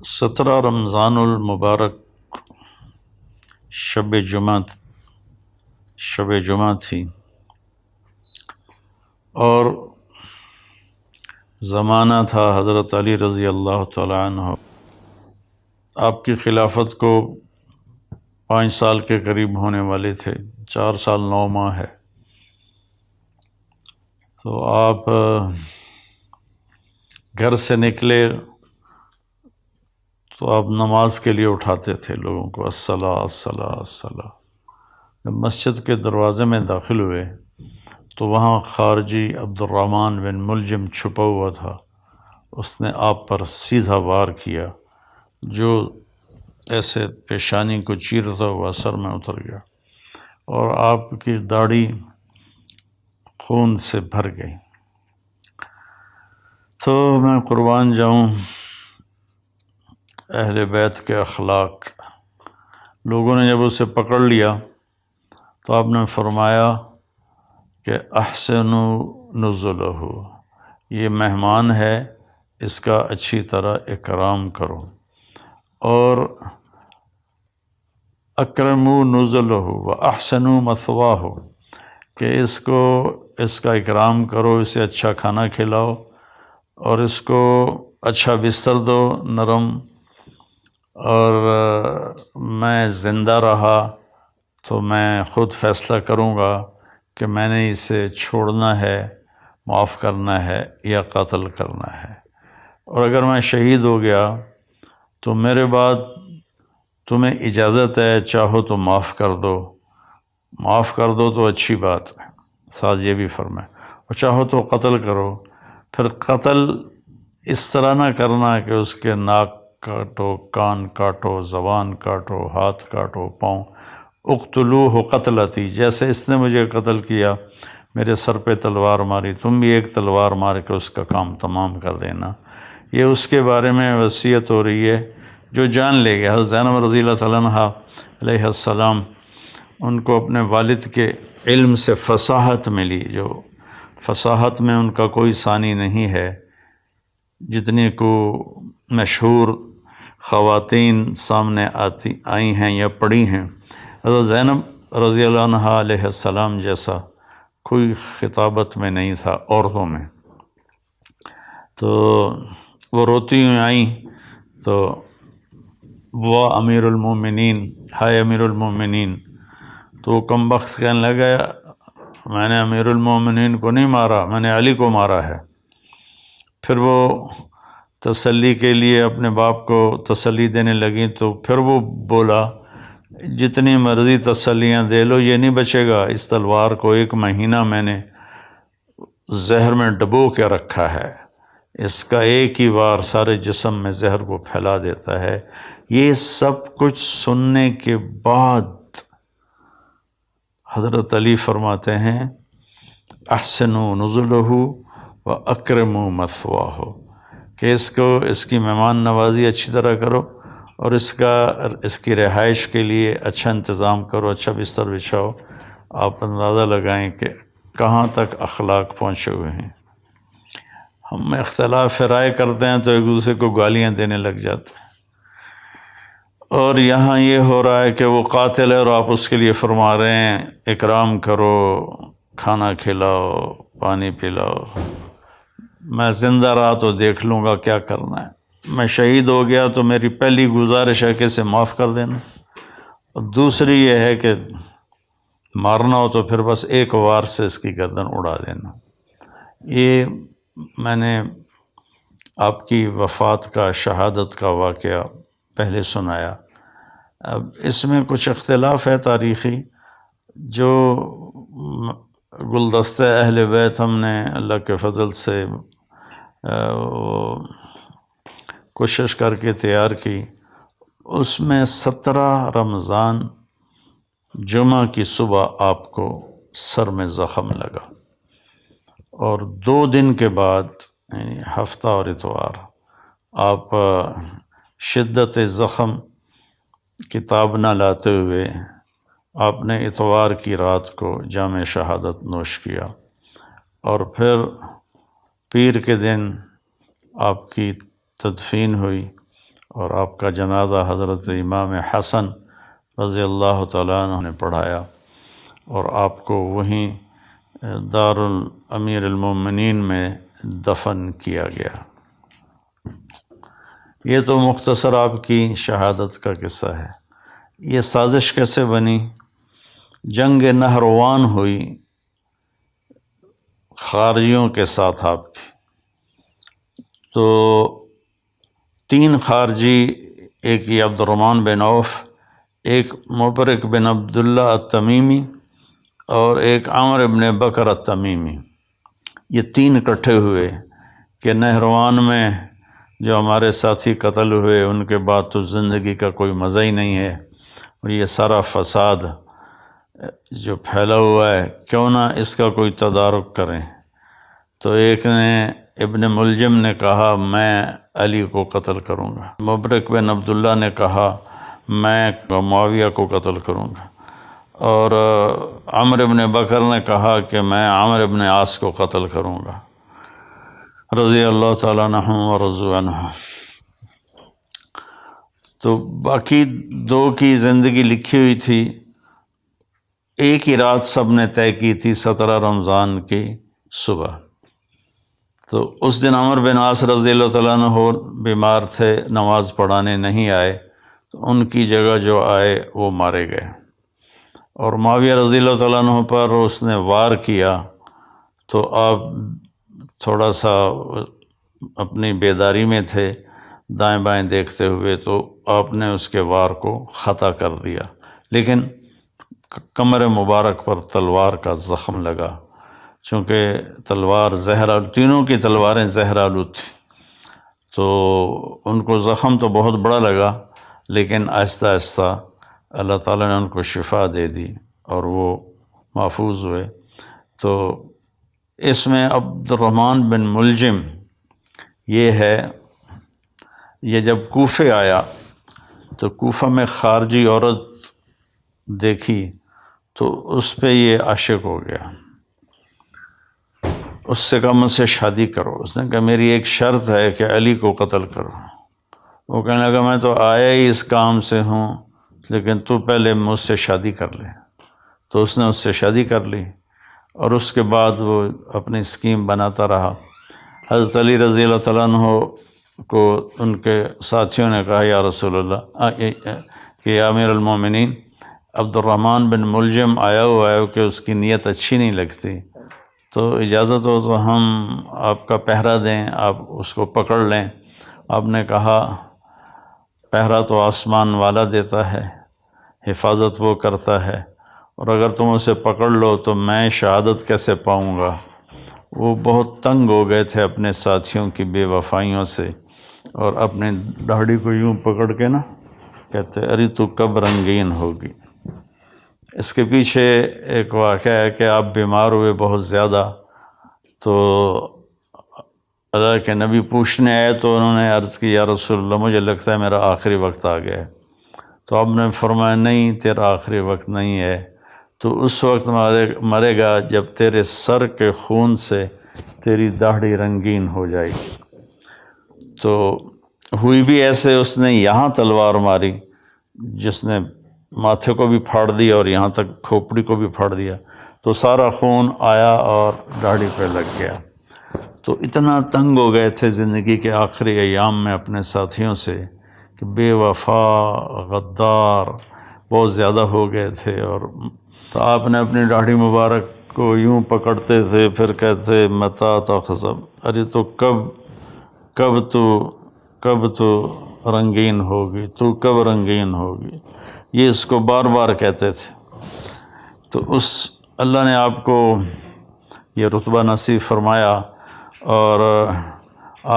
17 رمضان المبارک شب جمعہ تھی اور زمانہ تھا حضرت علی رضی اللہ تعالیٰ عنہ۔ آپ کی خلافت کو 5 سال کے قریب ہونے والے تھے، 4 سال 9 ماہ ہے۔ تو آپ گھر سے نکلے تو آپ نماز کے لیے اٹھاتے تھے لوگوں کو، الصلاۃ الصلاۃ الصلاۃ۔ جب مسجد کے دروازے میں داخل ہوئے تو وہاں خارجی عبد الرحمن بن ملجم چھپا ہوا تھا۔ اس نے آپ پر سیدھا وار کیا جو ایسے پیشانی کو چیرتا ہوا سر میں اتر گیا اور آپ کی داڑھی خون سے بھر گئی۔ تو میں قربان جاؤں اہل بیت کے اخلاق۔ لوگوں نے جب اسے پکڑ لیا تو آپ نے فرمایا کہ احسنوا نزلہ، یہ مہمان ہے، اس کا اچھی طرح اکرام کرو، اور اکرموا نزلہ واحسنوا مثواہ، کہ اس کا اکرام کرو، اسے اچھا کھانا کھلاؤ اور اس کو اچھا بستر دو نرم، اور میں زندہ رہا تو میں خود فیصلہ کروں گا کہ میں نے اسے چھوڑنا ہے، معاف کرنا ہے یا قتل کرنا ہے، اور اگر میں شہید ہو گیا تو میرے بعد تمہیں اجازت ہے، چاہو تو معاف کر دو تو اچھی بات ہے، ساتھ یہ بھی فرمائے، اور چاہو تو قتل کرو۔ پھر قتل اس طرح نہ کرنا کہ اس کے ناک کاٹو، کان کاٹو، زبان کاٹو، ہاتھ کاٹو، پاؤں۔ اقتلوہ قتلتی، جیسے اس نے مجھے قتل کیا، میرے سر پہ تلوار ماری، تم بھی ایک تلوار مار کے اس کا کام تمام کر دینا۔ یہ اس کے بارے میں وصیت ہو رہی ہے جو جان لے گیا۔ حضرت زینب رضی اللہ تعالیٰ عنہ علیہ السلام، ان کو اپنے والد کے علم سے فصاحت ملی، جو فصاحت میں ان کا کوئی ثانی نہیں ہے، جتنی کو مشہور خواتین سامنے آئی ہیں یا پڑھی ہیں۔ حضرت زینب رضی اللہ عنہ علیہ السلام جیسا کوئی خطابت میں نہیں تھا عورتوں میں۔ تو وہ روتی ہوئی آئیں تو وہ امیر المومنین، ہائے امیر المومنین، تو وہ کم بخت کہنے لگا میں نے امیر المومنین کو نہیں مارا، میں نے علی کو مارا ہے۔ پھر وہ تسلی کے لیے اپنے باپ کو تسلی دینے لگیں تو پھر وہ بولا جتنی مرضی تسلیاں دے لو یہ نہیں بچے گا، اس تلوار کو 1 مہینہ میں نے زہر میں ڈبو کے رکھا ہے، اس کا ایک ہی وار سارے جسم میں زہر کو پھیلا دیتا ہے۔ یہ سب کچھ سننے کے بعد حضرت علی فرماتے ہیں احسنوا نزلہ واکرموا مثواہ، کہ اس کی مہمان نوازی اچھی طرح کرو اور اس کی رہائش کے لیے اچھا انتظام کرو، اچھا بستر بچھاؤ۔ آپ اندازہ لگائیں کہ کہاں تک اخلاق پہنچے ہوئے ہیں۔ ہم اختلاف رائے کرتے ہیں تو ایک دوسرے کو گالیاں دینے لگ جاتے ہیں، اور یہاں یہ ہو رہا ہے کہ وہ قاتل ہے اور آپ اس کے لیے فرما رہے ہیں اکرام کرو، کھانا کھلاؤ، پانی پلاؤ۔ میں زندہ رہا تو دیکھ لوں گا کیا کرنا ہے، میں شہید ہو گیا تو میری پہلی گزارش ہے کہ اسے معاف کر دینا، اور دوسری یہ ہے کہ مارنا ہو تو پھر بس ایک وار سے اس کی گردن اڑا دینا۔ یہ میں نے آپ کی وفات کا، شہادت کا واقعہ پہلے سنایا۔ اب اس میں کچھ اختلاف ہے تاریخی، جو گلدستہ اہل بیت ہم نے اللہ کے فضل سے کوشش کر کے تیار کی، اس میں 17 رمضان جمعہ کی صبح آپ کو سر میں زخم لگا، اور 2 دن کے بعد یعنی ہفتہ اور اتوار آپ شدت زخم کتاب نہ لاتے ہوئے آپ نے اتوار کی رات کو جام شہادت نوش کیا، اور پھر پیر کے دن آپ کی تدفین ہوئی، اور آپ کا جنازہ حضرت امام حسن رضی اللہ تعالیٰ عنہ نے پڑھایا اور آپ کو وہیں دار الامیر المومنین میں دفن کیا گیا۔ یہ تو مختصر آپ کی شہادت کا قصہ ہے۔ یہ سازش کیسے بنی؟ جنگ نہروان ہوئی خارجیوں کے ساتھ آپ کی، تو 3 خارجی، ایک یہ عبد الرحمن بن عوف، ایک مبرک بن عبداللہ التمیمی اور ایک عامر بن بکر التمیمی، یہ 3 اکٹھے ہوئے کہ نہروان میں جو ہمارے ساتھی قتل ہوئے ان کے بعد تو زندگی کا کوئی مزہ ہی نہیں ہے، اور یہ سارا فساد جو پھیلا ہوا ہے کیوں نہ اس کا کوئی تدارک کریں۔ تو ایک نے ابن ملجم نے کہا میں علی کو قتل کروں گا، مبرک بن عبداللہ نے کہا میں معاویہ کو قتل کروں گا، اور عمر بن بکر نے کہا کہ میں عامر بن عاص کو قتل کروں گا، رضی اللہ تعالیٰ عنہ و رضوا عنہ۔ تو باقی 2 کی زندگی لکھی ہوئی تھی، ایک ہی رات سب نے طے کی تھی 17 رمضان کی صبح۔ تو اس دن عمر بن عاص رضی اللہ تعالیٰ عنہ بیمار تھے، نماز پڑھانے نہیں آئے، تو ان کی جگہ جو آئے وہ مارے گئے، اور معاویہ رضی اللہ تعالیٰ عنہ پر اس نے وار کیا، تو آپ تھوڑا سا اپنی بیداری میں تھے، دائیں بائیں دیکھتے ہوئے، تو آپ نے اس کے وار کو خطا کر دیا، لیکن کمر مبارک پر تلوار کا زخم لگا، چونکہ تلوار زہر آلود، تینوں کی تلواریں زہر آلود تھیں، تو ان کو زخم تو بہت بڑا لگا، لیکن آہستہ آہستہ اللہ تعالیٰ نے ان کو شفا دے دی اور وہ محفوظ ہوئے۔ تو اس میں عبد الرحمن بن ملجم یہ ہے، یہ جب کوفے آیا تو کوفہ میں خارجی عورت دیکھی تو اس پہ یہ عاشق ہو گیا، اس سے کہا مجھ سے شادی کرو۔ اس نے کہا میری ایک شرط ہے کہ علی کو قتل کرو۔ وہ کہنے لگا میں تو آیا ہی اس کام سے ہوں، لیکن تو پہلے مجھ سے شادی کر لے۔ تو اس نے اس سے شادی کر لی، اور اس کے بعد وہ اپنی اسکیم بناتا رہا۔ حضرت علی رضی اللہ تعالیٰ عنہ کو ان کے ساتھیوں نے کہا یا رسول اللہ کہ یا امیر المومنین، عبد الرحمن بن ملجم آیا ہوا ہے کہ اس کی نیت اچھی نہیں لگتی، تو اجازت ہو تو ہم آپ کا پہرا دیں، آپ اس کو پکڑ لیں۔ آپ نے کہا پہرا تو آسمان والا دیتا ہے، حفاظت وہ کرتا ہے، اور اگر تم اسے پکڑ لو تو میں شہادت کیسے پاؤں گا؟ وہ بہت تنگ ہو گئے تھے اپنے ساتھیوں کی بے وفائیوں سے، اور اپنے داڑھی کو یوں پکڑ کے نا کہتے ارے تو کب رنگین ہوگی۔ اس کے پیچھے ایک واقعہ ہے کہ آپ بیمار ہوئے بہت زیادہ، تو اللہ کے نبی پوچھنے آئے تو انہوں نے عرض کی یا رسول اللہ مجھے لگتا ہے میرا آخری وقت آ گیا ہے۔ تو آپ نے فرمایا نہیں، تیرا آخری وقت نہیں ہے، تو اس وقت مرے گا جب تیرے سر کے خون سے تیری داڑھی رنگین ہو جائے گی۔ تو ہوئی بھی ایسے، اس نے یہاں تلوار ماری جس نے ماتھے کو بھی پھاڑ دیا اور یہاں تک کھوپڑی کو بھی پھاڑ دیا، تو سارا خون آیا اور داڑھی پہ لگ گیا۔ تو اتنا تنگ ہو گئے تھے زندگی کے آخری ایام میں اپنے ساتھیوں سے کہ بے وفا غدار بہت زیادہ ہو گئے تھے، اور تو آپ نے اپنی داڑھی مبارک کو یوں پکڑتے تھے، پھر کہتے متا تخزب، ارے تو کب تو رنگین ہوگی، تو کب رنگین ہوگی، یہ اس کو بار بار کہتے تھے۔ تو اس اللہ نے آپ کو یہ رتبہ نصیب فرمایا، اور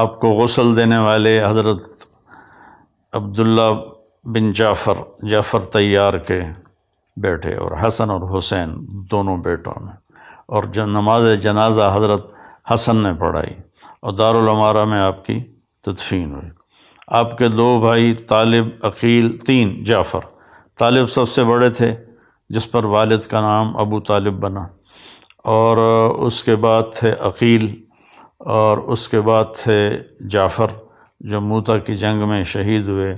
آپ کو غسل دینے والے حضرت عبداللہ بن جعفر طیار کے بیٹے، اور حسن اور حسین دونوں بیٹوں نے، اور جو نماز جنازہ حضرت حسن نے پڑھائی، اور دارالعمارہ میں آپ کی تدفین ہوئی۔ آپ کے 2 بھائی طالب، عقیل، 3 جعفر۔ طالب سب سے بڑے تھے جس پر والد کا نام ابو طالب بنا، اور اس کے بعد تھے عقیل، اور اس کے بعد تھے جعفر، جو موتا کی جنگ میں شہید ہوئے،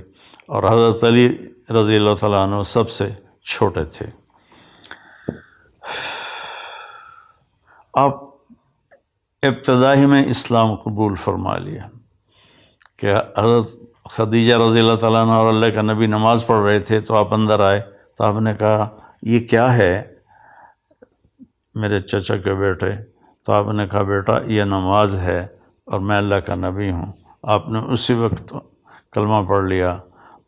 اور حضرت علی رضی اللہ تعالیٰ عنہ سب سے چھوٹے تھے۔ آپ ابتدائی میں اسلام قبول فرما لیا کہ حضرت خدیجہ رضی اللہ تعالیٰ عنہ اور اللہ کا نبی نماز پڑھ رہے تھے، تو آپ اندر آئے تو آپ نے کہا یہ کیا ہے میرے چچا کے بیٹے؟ تو آپ نے کہا بیٹا یہ نماز ہے اور میں اللہ کا نبی ہوں۔ آپ نے اسی وقت کلمہ پڑھ لیا۔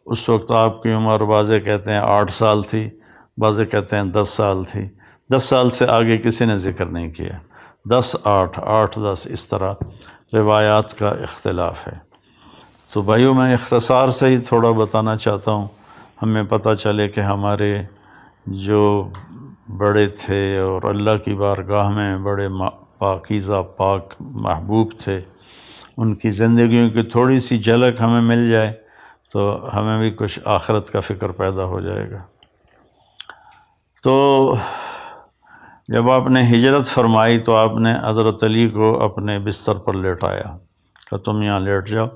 اس وقت آپ کی عمر بعضے کہتے ہیں 8 سال تھی، بعضے کہتے ہیں 10 سال تھی۔ 10 سال سے آگے کسی نے ذکر نہیں کیا، 10 8 8 10 اس طرح روایات کا اختلاف ہے۔ تو بھائیوں میں اختصار سے ہی تھوڑا بتانا چاہتا ہوں، ہمیں پتہ چلے کہ ہمارے جو بڑے تھے اور اللہ کی بارگاہ میں بڑے پاکیزہ پاک محبوب تھے، ان کی زندگیوں کی تھوڑی سی جھلک ہمیں مل جائے تو ہمیں بھی کچھ آخرت کا فکر پیدا ہو جائے گا۔ تو جب آپ نے ہجرت فرمائی تو آپ نے حضرت علی کو اپنے بستر پر لیٹایا کہ تم یہاں لیٹ جاؤ،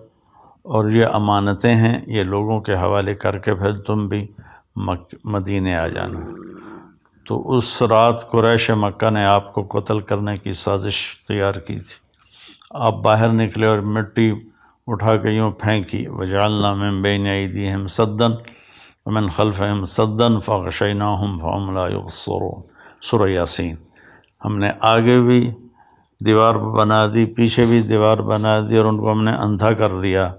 اور یہ امانتیں ہیں، یہ لوگوں کے حوالے کر کے پھر تم بھی مدینے آ جانا۔ تو اس رات قریش مکہ نے آپ کو قتل کرنے کی سازش تیار کی تھی۔ آپ باہر نکلے اور مٹی اٹھا کے یوں پھینکی، وجعلنا من بین ایدیہم سدا ومن خلفہم سدا فغشیناہم فہم لا یبصرون، سورہ یاسین۔ ہم نے آگے بھی دیوار بنا دی، پیچھے بھی دیوار بنا دی، اور ان کو ہم نے اندھا کر دیا،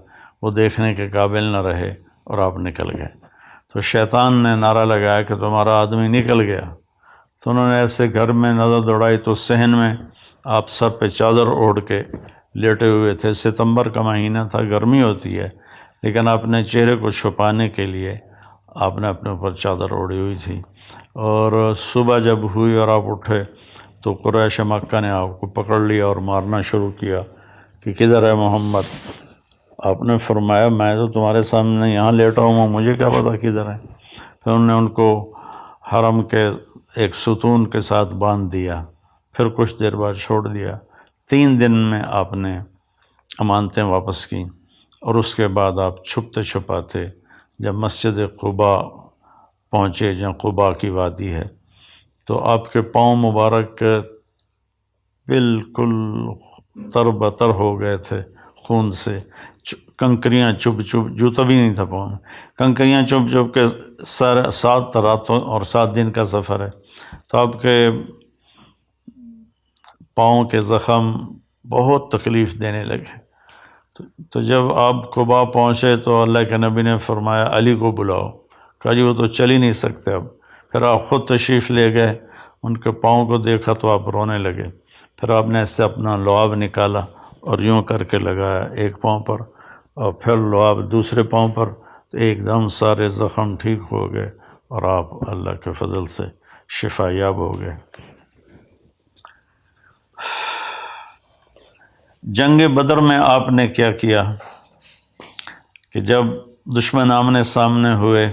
وہ دیکھنے کے قابل نہ رہے اور آپ نکل گئے۔ تو شیطان نے نعرہ لگایا کہ تمہارا آدمی نکل گیا۔ تو انہوں نے ایسے گھر میں نظر دوڑائی تو صحن میں آپ سر پہ چادر اوڑھ کے لیٹے ہوئے تھے۔ ستمبر کا مہینہ تھا، گرمی ہوتی ہے، لیکن اپنے چہرے کو چھپانے کے لیے آپ نے اپنے اوپر چادر اوڑھی ہوئی تھی۔ اور صبح جب ہوئی اور آپ اٹھے تو قریش مکہ نے آپ کو پکڑ لیا اور مارنا شروع کیا کہ کدھر ہے محمد؟ آپ نے فرمایا میں تو تمہارے سامنے یہاں لیٹا ہوں، مجھے کیا پتا کدھر ہے؟ پھر انہوں نے ان کو حرم کے ایک ستون کے ساتھ باندھ دیا، پھر کچھ دیر بعد چھوڑ دیا۔ 3 دن میں آپ نے امانتیں واپس کیں، اور اس کے بعد آپ چھپتے چھپاتے جب مسجد قباء پہنچے، جہاں قباء کی وادی ہے، تو آپ کے پاؤں مبارک بالکل تر بتر ہو گئے تھے خون سے، کنکریاں چپ چپ، جوتا بھی نہیں تھا پاؤں میں، کنکریاں چپ چپ کے 7 راتوں اور 7 دن کا سفر ہے۔ تو آپ کے پاؤں کے زخم بہت تکلیف دینے لگے۔ تو جب آپ قباء پہنچے تو اللہ کے نبی نے فرمایا علی کو بلاؤ، کہا جی وہ تو چل ہی نہیں سکتے اب۔ پھر آپ خود تشریف لے گئے، ان کے پاؤں کو دیکھا تو آپ رونے لگے۔ پھر آپ نے ایسے اپنا لعاب نکالا اور یوں کر کے لگایا ایک پاؤں پر، اور پھر لعاب دوسرے پاؤں پر، تو ایک دم سارے زخم ٹھیک ہو گئے اور آپ اللہ کے فضل سے شفا یاب ہو گئے۔ جنگ بدر میں آپ نے کیا کیا کہ جب دشمن آمنے سامنے ہوئے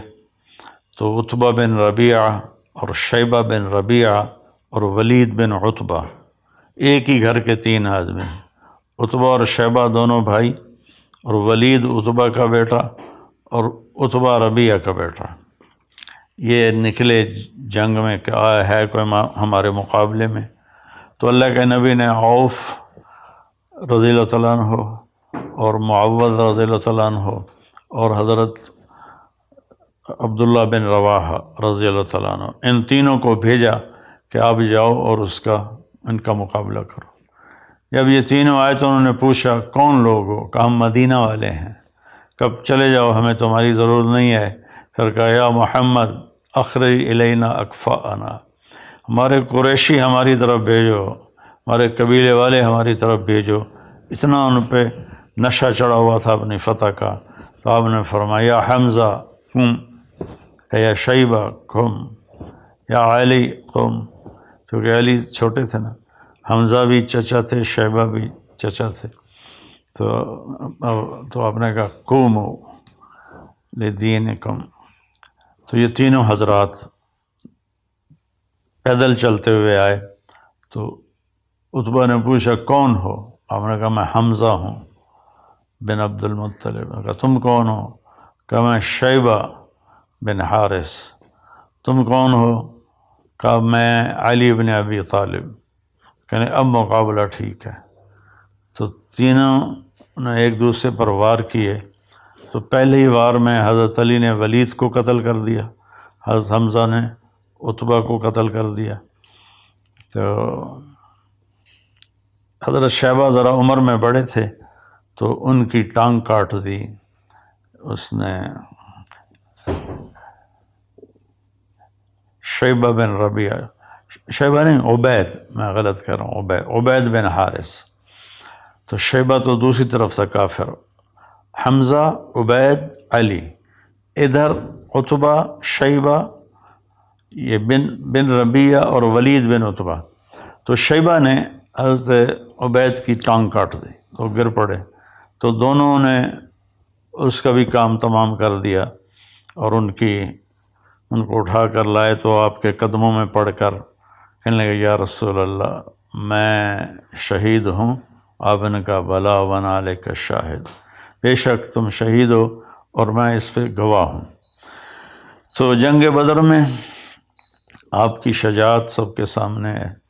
تو عتبہ بن ربیعہ اور شیبہ بن ربیعہ اور ولید بن عتبہ، ایک ہی گھر کے 3 آدمی، عتبہ اور شیبہ دونوں بھائی، اور ولید عتبہ کا بیٹا اور عتبہ ربیعہ کا بیٹا، یہ نکلے جنگ میں کہ آیا ہے کوئی ہمارے مقابلے میں۔ تو اللہ کے نبی نے عوف رضی اللہ تعالیٰ عنہ اور معوذ رضی اللہ تعالیٰ عنہ اور حضرت عبداللہ بن رواحہ رضی اللہ تعالیٰ عنہ، ان تینوں کو بھیجا کہ آپ جاؤ اور ان کا مقابلہ کرو۔ جب یہ تینوں آئے تو انہوں نے پوچھا کون لوگ ہو؟ کہا ہم مدینہ والے ہیں۔ کب چلے جاؤ، ہمیں تمہاری ضرورت نہیں ہے۔ پھر کہا یا محمد اخرج الینا اکفاءنا، ہمارے قریشی ہماری طرف بھیجو، ہمارے قبیلے والے ہماری طرف بھیجو۔ اتنا ان پہ نشہ چڑھا ہوا تھا اپنی فتح کا۔ تو آپ نے فرمایا یا حمزہ قم، یا شیبہ قم، یا علی قم، کیونکہ علی چھوٹے تھے نا، حمزہ بھی چچا تھے، شیبہ بھی چچا تھے۔ تو آپ نے کہا قوموا لدینکم۔ تو یہ تینوں حضرات پیدل چلتے ہوئے آئے۔ تو عتبہ نے پوچھا کون ہو؟ آپ نے کہا میں حمزہ ہوں۔ بن عبد المطلب۔ کہا تم کون ہو؟ کہا میں شیبہ بن حارث۔ تم کون ہو؟ کہا میں علی بن ابی طالب۔ کہنے اب مقابلہ ٹھیک ہے۔ تو تینوں نے ایک دوسرے پر وار کیے۔ تو پہلے ہی وار میں حضرت علی نے ولید کو قتل کر دیا، حضرت حمزہ نے عتبہ کو قتل کر دیا۔ تو حضرت شیبہ ذرا عمر میں بڑے تھے تو ان کی ٹانگ کاٹ دی اس نے، شیبہ بن ربیعہ، شیبہ نہیں عبید، میں غلط کہہ رہا ہوں، عبید بن حارث۔ تو شیبہ تو دوسری طرف سے کافر، حمزہ، عبید، علی، ادھر عتبہ، شیبہ، یہ بن ربیعہ اور ولید بن عتبہ۔ تو شیبہ نے حضرت عبید کی ٹانگ کاٹ دی تو گر پڑے، تو دونوں نے اس کا بھی کام تمام کر دیا، اور ان کو اٹھا کر لائے تو آپ کے قدموں میں پڑھ کر کہنے لگے یا رسول اللہ میں شہید ہوں۔ آپ نے کہا بلا ونا علیک شاہد، بے شک تم شہید ہو اور میں اس پہ گواہ ہوں۔ تو جنگ بدر میں آپ کی شجاعت سب کے سامنے ہے۔